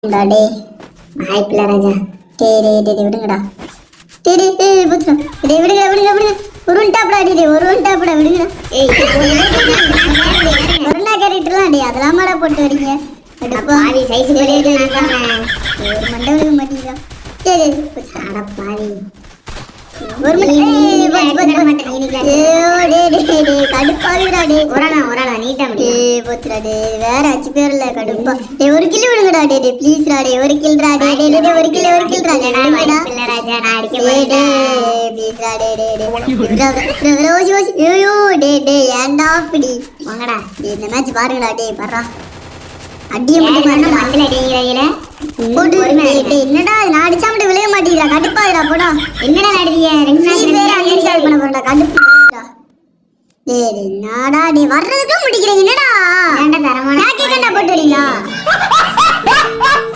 டே வாய்ப்பில்ல ராஜா. டே விடுங்கடா. டே புத்துடா. விடுங்க. ஒருவன்டாப்படா விடுங்கடா. கொரோனா கேரக்டர்லாம் டே அதெல்லாமாடா போட்டு வரீங்க. பாவி சைஸ் பண்ணிட்டு ஒரு மண்டை விழுக மாட்டீங்களா? டேய் அட பாவி ஒரு கடுப்பாகுதுடா டே. ஒரானா நீட்டா டே போச்சுடா டே. வேற அச்சு பேர்ல கடுப்பா. டே ஒரு கில் விடுங்கடா டே ப்ளீஸ்டா டே. ஒரு கில்டா டே ஒரு கில்டா விடுங்கடா. ராஜா நான் அடிக்க டே போறேன். ப்ளீஸ்டா டே. ரோசி ஐயோ டே ஏன்டா இப்படி வாங்கடா. இந்த மேட்ச் பாருங்கடா டே பர்றா. அடியே மட்டும் மண்டல பாருங்கடா. அடிக்கிறீங்களே போடு டே என்னடா நான் அடிச்சா மட்டும் விளைய மாட்டீங்கடா. கடுப்பாதுடா போடா. என்னடா நடுவீங்க? அன்இன்ஸ்டால் பண்ண போறடா. கடுப்பாதுடா. டேய் என்னடா நீ வர்றதுக்கு முடிக்கிறீங்க என்னடா? ஏன்டா தரமான போட்டு வரீங்களா?